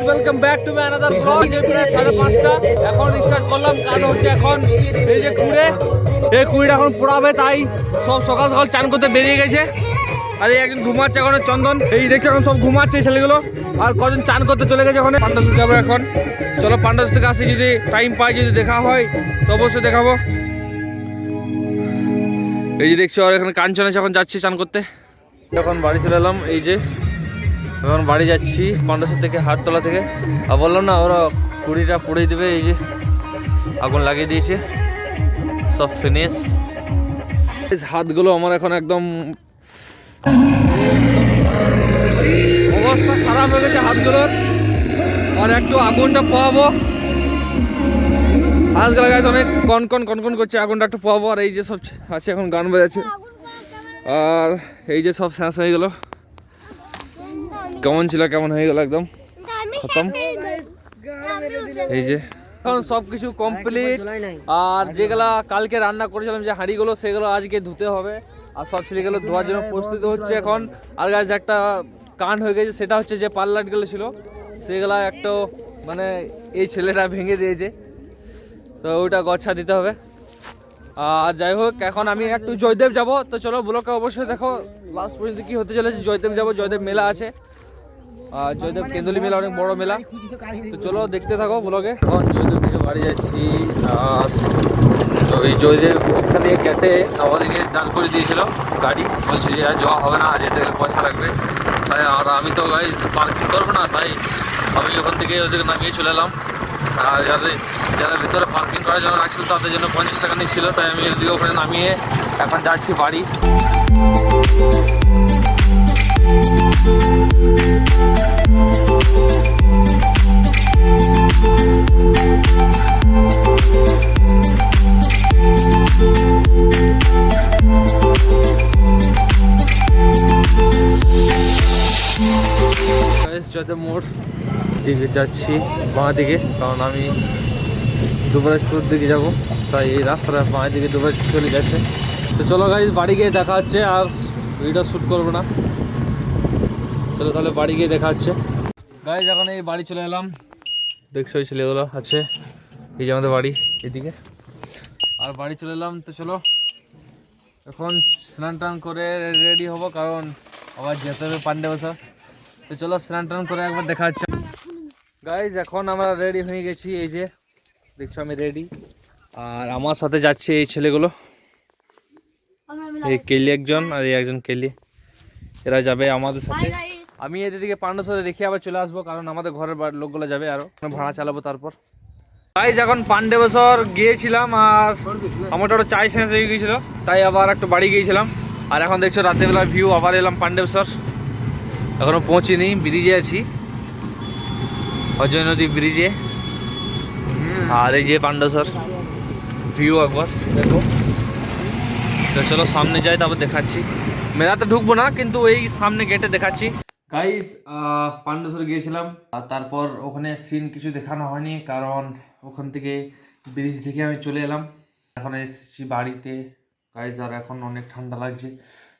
Welcome back to my another blog. যে প্রায় 5:30 এখন স্টার্ট করলাম। কারণ হচ্ছে এখন এই যে কুড়িটা এখন পোড়াবে, তাই সব সকাল সকাল চান করতে বেরিয়ে গেছে। আর এই একজন ঘুমাচ্ছে এখন, চন্দন। এই দেখছে এখন সব ঘুমাচ্ছে এই ছেলেগুলো। আর কজন চান করতে চলে গেছে ওখানে। পান্ডাস যাবো এখন। চলো পান্ডাস থেকে আসি, যদি টাইম পাই, যদি দেখা হয় তো অবশ্যই দেখাবো। এই যে দেখছো, আর এখানে কাঞ্চন আছে, এখন যাচ্ছি চান করতে। এখন বাড়ি চলে এলাম। এই যে এখন বাড়ি যাচ্ছি পান্ডাসের থেকে, হাটতলা থেকে। আর বললাম না, ওরা কুড়িটা পুড়িয়ে দেবে। এই যে আগুন লাগিয়ে দিয়েছে, সব ফিনিশ। হাতগুলো আমার এখন একদম অবস্থা খারাপ হয়ে গেছে হাতগুলোর। আর একটু আগুনটা পোয়াবো। হাতগুলো গাছ অনেক কনকন করছে, আগুনটা একটু পোয়াবো। আর এই যে সব আছে এখন গান বাজাচ্ছে। আর এই যে সব শেষ হয়ে গেল। কেমন ছিল, কেমন হয়ে গেল, একদম খতম। এই যে এখন সব কিছু কমপ্লিট। আর যেগুলা কালকে রান্না করেছিলাম, যে হাঁড়িগুলো, সেগুলো আজকে ধুতে হবে। আর সব ছেলেগুলো ধোয়ার জন্য প্রস্তুত হচ্ছে এখন। আর গাছ একটা কাণ্ড হয়ে গেছে, সেটা হচ্ছে যে পাল্লাটগুলো ছিল, সেগুলা একটা মানে এই ছেলেটা ভেঙে দিয়েছে, তো ওইটা গচ্ছা দিতে হবে। আর যাই হোক, এখন আমি একটু জয়দেব যাব। তো চলো ব্লগটা অবশ্যই দেখো লাস্ট পর্যন্ত কি হতে চলেছে। জয়দেব যাব, জয়দেব মেলা আছে। আর জয়দেব কেন্দুলি মেলা অনেক বড় মেলা। তো চলো দেখতে থাকো ব্লগে। এখন জয়দেব থেকে বাড়ি যাচ্ছি। আর তো এই জয়দেব ওখানে কেটে আমাদেরকে দান করে দিয়েছিল গাড়ি, বলছে যে আর যাওয়া হবে না, যেতে গেলে পয়সা লাগবে। তাই আর আমি তো গাইজ পার্কিং করবো না, তাই আমি ওখান থেকে ওদেরকে নামিয়ে চলে এলাম। আর যারা ভিতরে পার্কিং করার জন্য রাখছিল, তাদের জন্য 50 টাকা নিচ্ছিল। তাই আমি ওদিকে ওখানে নামিয়ে এখন যাচ্ছি বাড়ি। জয়দেব মোড় দিকে যাচ্ছি, বাঁ দিকে, কারণ আমি দুবরাজপুর দিকে যাব। তাই এই রাস্তাটা বাঁ দিকে দুবরাজপুর চলে যাচ্ছে। তো চলো গাইজ, বাড়ি গিয়ে দেখা হচ্ছে। আর ভিডিও শ্যুট করবো না, চলো তাহলে বাড়ি গিয়ে দেখা হচ্ছে। গাইজ এখন এই বাড়ি চলে এলাম। দেখছো ওই ছেলেগুলো আছে, এই যে আমাদের বাড়ি এদিকে। আর বাড়ি চলে এলাম। তো চলো এখন স্নান টান করে রেডি হব, কারণ আবার যেতে হবে পান্ডে বসা। তো চলো স্নান টান করে একবার দেখা হচ্ছে। গাইজ এখন আমরা রেডি হয়ে গেছি। এই যে দেখছো আমি রেডি। আর আমার সাথে যাচ্ছে এই ছেলেগুলো, এই কেলি একজন আর এই একজন কেলি, এরা যাবে আমাদের সাথে। আমি এদিকে পান্ডেশ্বরে রেখে আবার চলে আসবো, কারণ আমাদের ঘরের লোকগুলো যাবে, আরো ভাড়া চালাবো তারপর। গাইজ এখন পান্ডেশ্বর গিয়েছিলাম, আর আমার ওটা চাই শেষ হয়ে গিয়েছিল, তাই আবার একটু বাড়ি গিয়েছিলাম। আর এখন দেখছো রাত্রেবেলা ভিউ, আবার এলাম পান্ডেশ্বর। এখনো পৌঁছিনি, ব্রিজে আছি, অজয় নদী ব্রিজে। আর এই যে পান্ডেশ্বর ভিউ একবার দেখো। তো চলো সামনে যাই, তারপর দেখাচ্ছি। মেলাতে ঢুকবো না, কিন্তু এই সামনে গেটে দেখাচ্ছি। গাইস পান্ডেশ্বর গিয়েছিলাম, আর তারপর ওখানে সিন কিছু দেখানো হয়নি, কারণ ওখান থেকে ব্রিজ থেকে আমি চলে এলাম। এখন এসেছি বাড়িতে গাইস। আর এখন অনেক ঠান্ডা লাগছে,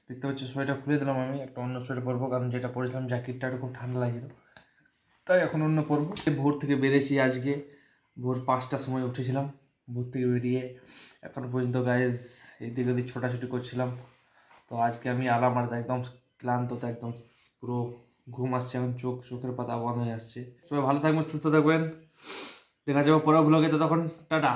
দেখতে পাচ্ছি। সোয়েটার খুলে দিলাম, আমি একটা অন্য সোয়েটার পরবো, কারণ যেটা পরেছিলাম জ্যাকেটটা খুব ঠান্ডা লাগছিল, তাই এখন অন্য পরবো। ভোর থেকে বেরিয়েছি আজকে, ভোর 5টার সময় উঠেছিলাম। ভোর থেকে বেরিয়ে এখনো পর্যন্ত গাইজ এদিক ওদিক ছোটাছুটি করছিলাম। তো আজকে আমি আরাম, আর একদম ক্লান্ত, তো একদম পুরো ঘুম আসছে এখন, চোখের পাতা বন্ধ হয়ে আসছে। সবাই ভালো থাকবেন, সুস্থ থাকবেন, দেখা যাবে পরের ব্লগে। তো তখন টাটা।